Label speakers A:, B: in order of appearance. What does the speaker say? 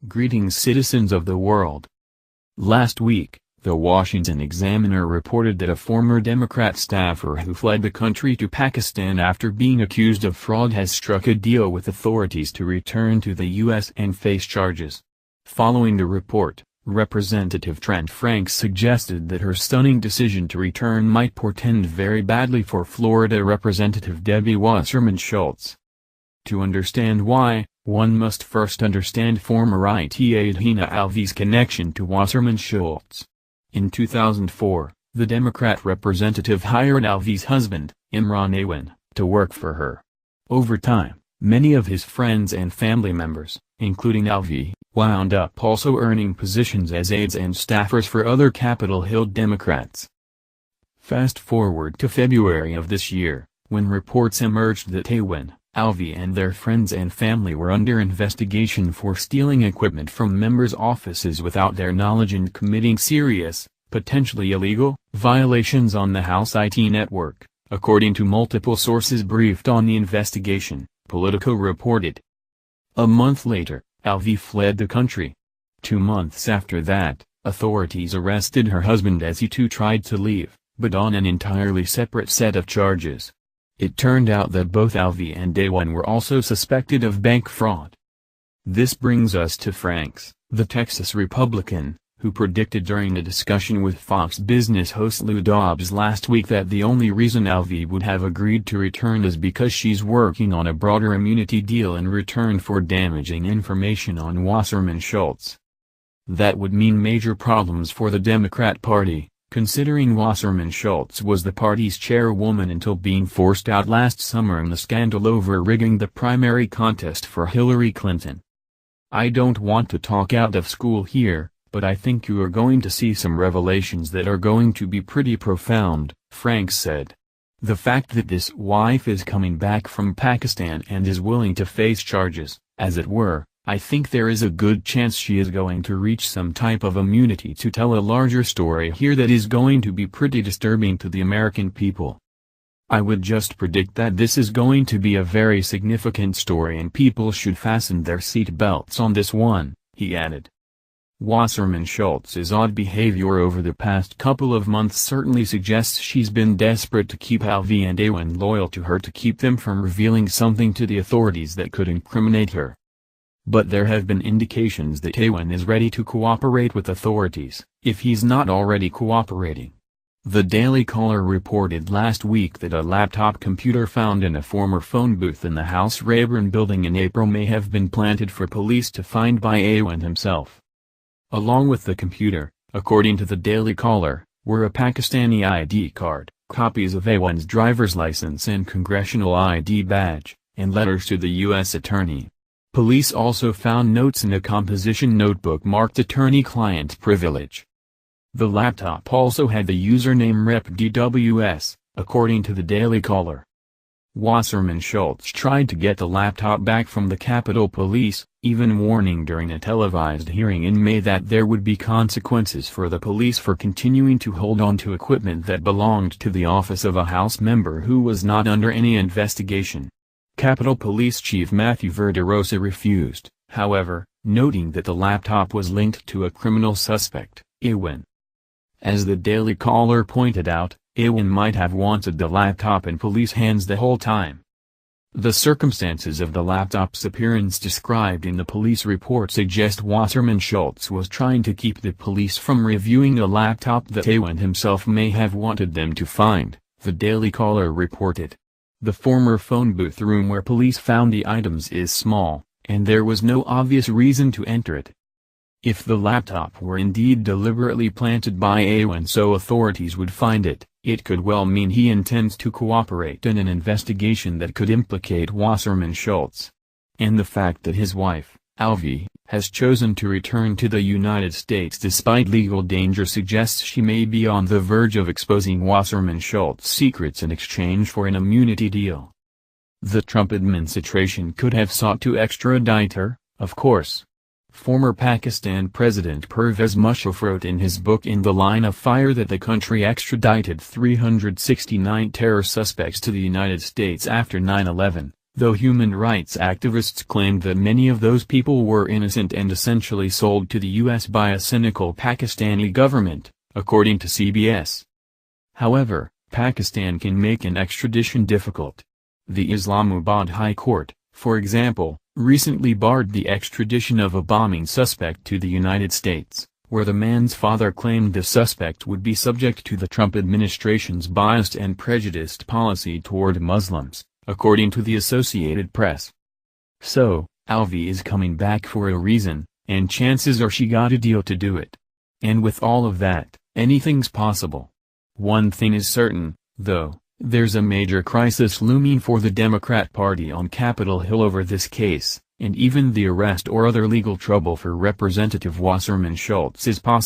A: Greetings, citizens of the world. Last week, the Washington Examiner reported that a former Democrat staffer who fled the country to Pakistan after being accused of fraud has struck a deal with authorities to return to the U.S. and face charges. Following the report, Representative Trent Franks suggested that her stunning decision to return might portend very badly for Florida Representative Debbie Wasserman Schultz. To understand why, one must first understand former IT aide Hina Alvi's connection to Wasserman Schultz. In 2004, the Democrat representative hired Alvi's husband, Imran Awan, to work for her. Over time, many of his friends and family members, including Alvi, wound up also earning positions as aides and staffers for other Capitol Hill Democrats. Fast forward to February of this year, when reports emerged that Awan, Alvi and their friends and family were under investigation for stealing equipment from members' offices without their knowledge and committing serious, potentially illegal, violations on the House IT network, according to multiple sources briefed on the investigation, Politico reported. A month later, Alvi fled the country. 2 months after that, authorities arrested her husband as he too tried to leave, but on an entirely separate set of charges. It turned out that both Alvi and Awan were also suspected of bank fraud. This brings us to Franks, the Texas Republican, who predicted during a discussion with Fox Business host Lou Dobbs last week that the only reason Alvi would have agreed to return is because she's working on a broader immunity deal in return for damaging information on Wasserman Schultz. That would mean major problems for the Democrat Party, considering Wasserman Schultz was the party's chairwoman until being forced out last summer in the scandal over rigging the primary contest for Hillary Clinton. I don't want to talk out of school here, but I think you are going to see some revelations that are going to be pretty profound, Franks said. The fact that this wife is coming back from Pakistan and is willing to face charges, as it were, I think there is a good chance she is going to reach some type of immunity to tell a larger story here that is going to be pretty disturbing to the American people. I would just predict that this is going to be a very significant story and people should fasten their seat belts on this one, he added. Wasserman Schultz's odd behavior over the past couple of months certainly suggests she's been desperate to keep Alvi and Awan loyal to her to keep them from revealing something to the authorities that could incriminate her. But there have been indications that Awan is ready to cooperate with authorities, if he's not already cooperating. The Daily Caller reported last week that a laptop computer found in a former phone booth in the House Rayburn building in April may have been planted for police to find by Awan himself. Along with the computer, according to the Daily Caller, were a Pakistani ID card, copies of Awan's driver's license and congressional ID badge, and letters to the U.S. Attorney. Police also found notes in a composition notebook marked attorney-client privilege. The laptop also had the username Rep DWS, according to the Daily Caller. Wasserman Schultz tried to get the laptop back from the Capitol Police, even warning during a televised hearing in May that there would be consequences for the police for continuing to hold on to equipment that belonged to the office of a House member who was not under any investigation. Capitol Police Chief Matthew Verderosa refused, however, noting that the laptop was linked to a criminal suspect, Awan. As the Daily Caller pointed out, Awan might have wanted the laptop in police hands the whole time. The circumstances of the laptop's appearance described in the police report suggest Wasserman Schultz was trying to keep the police from reviewing a laptop that Awan himself may have wanted them to find, the Daily Caller reported. The former phone booth room where police found the items is small, and there was no obvious reason to enter it. If the laptop were indeed deliberately planted by Awan so authorities would find it, it could well mean he intends to cooperate in an investigation that could implicate Wasserman Schultz. And the fact that his wife, Alvi, has chosen to return to the United States despite legal danger suggests she may be on the verge of exposing Wasserman Schultz's secrets in exchange for an immunity deal. The Trump administration could have sought to extradite her, of course. Former Pakistan President Pervez Musharraf wrote in his book In the Line of Fire that the country extradited 369 terror suspects to the United States after 9/11, though human rights activists claimed that many of those people were innocent and essentially sold to the U.S. by a cynical Pakistani government, according to CBS. However, Pakistan can make an extradition difficult. The Islamabad High Court, for example, recently barred the extradition of a bombing suspect to the United States, where the man's father claimed the suspect would be subject to the Trump administration's biased and prejudiced policy toward Muslims, according to the Associated Press. So, Alvi is coming back for a reason, and chances are she got a deal to do it. And with all of that, anything's possible. One thing is certain, though, there's a major crisis looming for the Democrat Party on Capitol Hill over this case, and even the arrest or other legal trouble for Representative Wasserman Schultz is possible.